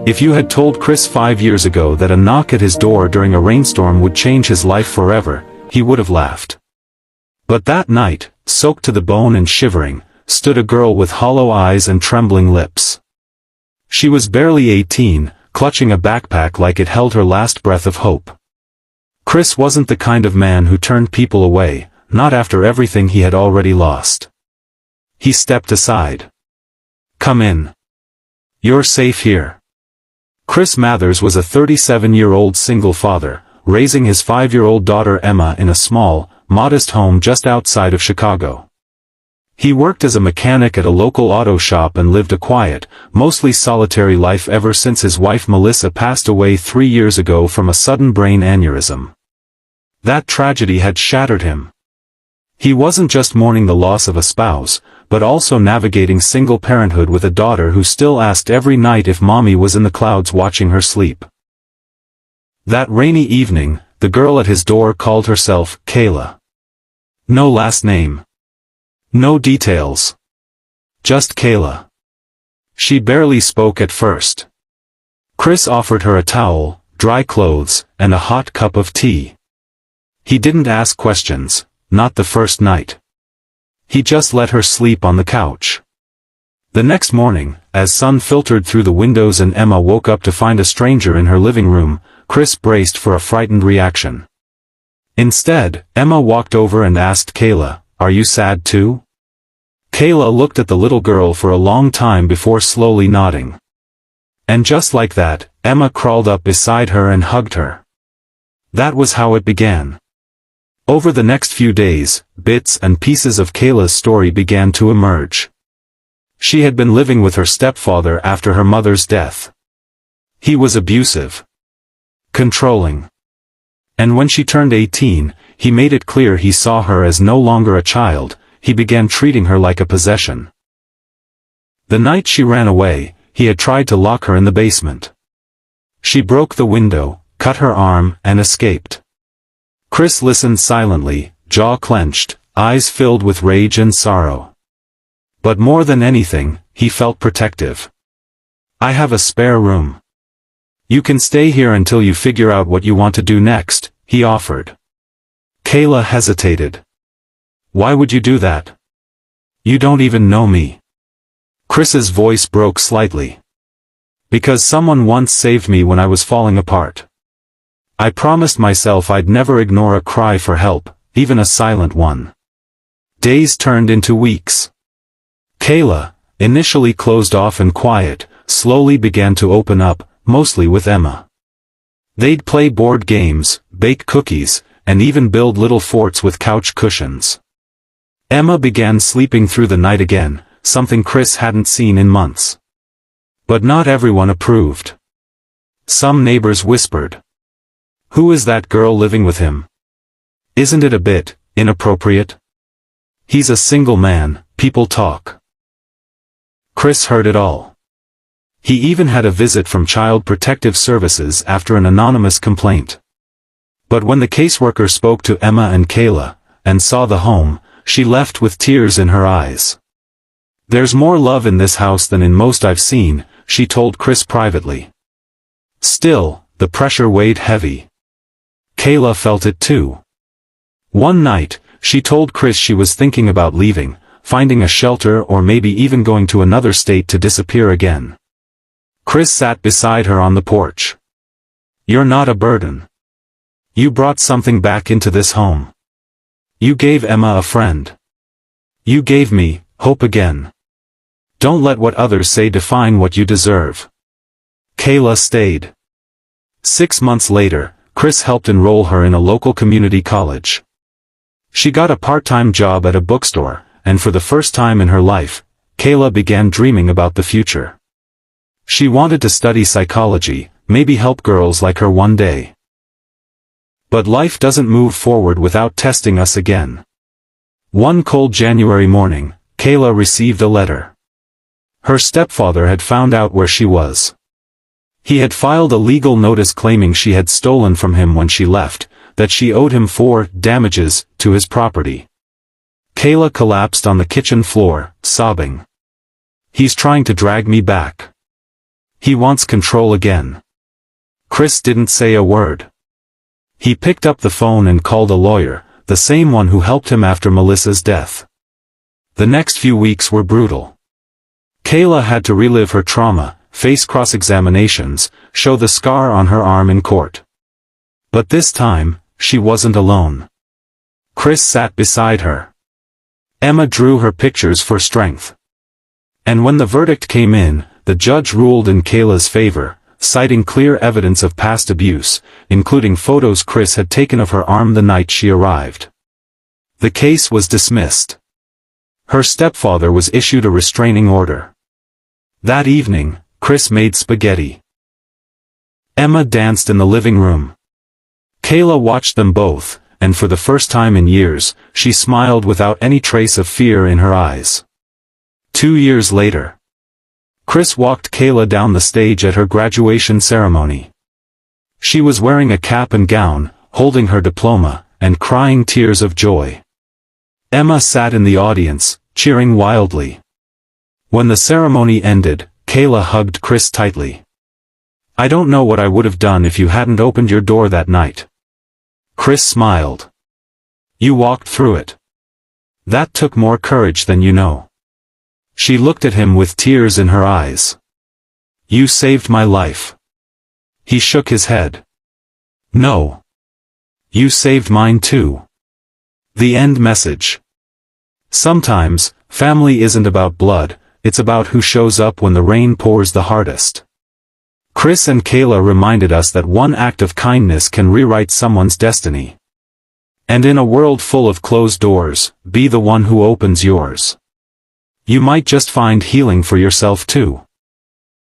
If you had told Chris 5 years ago that a knock at his door during a rainstorm would change his life forever, he would have laughed. But that night, soaked to the bone and shivering, stood a girl with hollow eyes and trembling lips. She was barely 18, clutching a backpack like it held her last breath of hope. Chris wasn't the kind of man who turned people away, not after everything he had already lost. He stepped aside. "Come in. You're safe here." Chris Mathers was a 37-year-old single father, raising his 5-year-old daughter Emma in a small, modest home just outside of Chicago. He worked as a mechanic at a local auto shop and lived a quiet, mostly solitary life ever since his wife Melissa passed away 3 years ago from a sudden brain aneurysm. That tragedy had shattered him. He wasn't just mourning the loss of a spouse, but also navigating single parenthood with a daughter who still asked every night if mommy was in the clouds watching her sleep. That rainy evening, the girl at his door called herself Kayla. No last name. No details. Just Kayla. She barely spoke at first. Chris offered her a towel, dry clothes, and a hot cup of tea. He didn't ask questions, not the first night. He just let her sleep on the couch. The next morning, as sun filtered through the windows and Emma woke up to find a stranger in her living room, Chris braced for a frightened reaction. Instead, Emma walked over and asked Kayla, "Are you sad too?" Kayla looked at the little girl for a long time before slowly nodding. And just like that, Emma crawled up beside her and hugged her. That was how it began. Over the next few days, bits and pieces of Kayla's story began to emerge. She had been living with her stepfather after her mother's death. He was abusive. Controlling. And when she turned 18, he made it clear he saw her as no longer a child. He began treating her like a possession. The night she ran away, he had tried to lock her in the basement. She broke the window, cut her arm, and escaped. Chris listened silently, jaw clenched, eyes filled with rage and sorrow. But more than anything, he felt protective. "I have a spare room. You can stay here until you figure out what you want to do next," he offered. Kayla hesitated. "Why would you do that? You don't even know me." Chris's voice broke slightly. "Because someone once saved me when I was falling apart. I promised myself I'd never ignore a cry for help, even a silent one." Days turned into weeks. Kayla, initially closed off and quiet, slowly began to open up, mostly with Emma. They'd play board games, bake cookies, and even build little forts with couch cushions. Emma began sleeping through the night again, something Chris hadn't seen in months. But not everyone approved. Some neighbors whispered, "Who is that girl living with him? Isn't it a bit inappropriate? He's a single man, people talk." Chris heard it all. He even had a visit from Child Protective Services after an anonymous complaint. But when the caseworker spoke to Emma and Kayla, and saw the home, she left with tears in her eyes. "There's more love in this house than in most I've seen," she told Chris privately. Still, the pressure weighed heavy. Kayla felt it too. One night, she told Chris she was thinking about leaving, finding a shelter or maybe even going to another state to disappear again. Chris sat beside her on the porch. "You're not a burden. You brought something back into this home. You gave Emma a friend. You gave me hope again. Don't let what others say define what you deserve." Kayla stayed. 6 months later, Chris helped enroll her in a local community college. She got a part-time job at a bookstore, and for the first time in her life, Kayla began dreaming about the future. She wanted to study psychology, maybe help girls like her one day. But life doesn't move forward without testing us again. One cold January morning, Kayla received a letter. Her stepfather had found out where she was. He had filed a legal notice claiming she had stolen from him when she left, that she owed him for damages to his property. Kayla collapsed on the kitchen floor, sobbing. "He's trying to drag me back. He wants control again. Chris didn't say a word. He picked up the phone and called a lawyer, the same one who helped him after Melissa's death. The next few weeks were brutal. Kayla had to relive her trauma, face cross-examinations, show the scar on her arm in court. But this time, she wasn't alone. Chris sat beside her. Emma drew her pictures for strength. And when the verdict came in, the judge ruled in Kayla's favor, citing clear evidence of past abuse, including photos Chris had taken of her arm the night she arrived. The case was dismissed. Her stepfather was issued a restraining order. That evening, Chris made spaghetti. Emma danced in the living room. Kayla watched them both, and for the first time in years, she smiled without any trace of fear in her eyes. 2 years later, Chris walked Kayla down the stage at her graduation ceremony. She was wearing a cap and gown, holding her diploma, and crying tears of joy. Emma sat in the audience, cheering wildly. When the ceremony ended, Kayla hugged Chris tightly. "I don't know what I would have done if you hadn't opened your door that night." Chris smiled. "You walked through it. That took more courage than you know." She looked at him with tears in her eyes. "You saved my life." He shook his head. "No. You saved mine too." The end message. Sometimes, family isn't about blood, it's about who shows up when the rain pours the hardest. Chris and Kayla reminded us that one act of kindness can rewrite someone's destiny. And in a world full of closed doors, be the one who opens yours. You might just find healing for yourself too.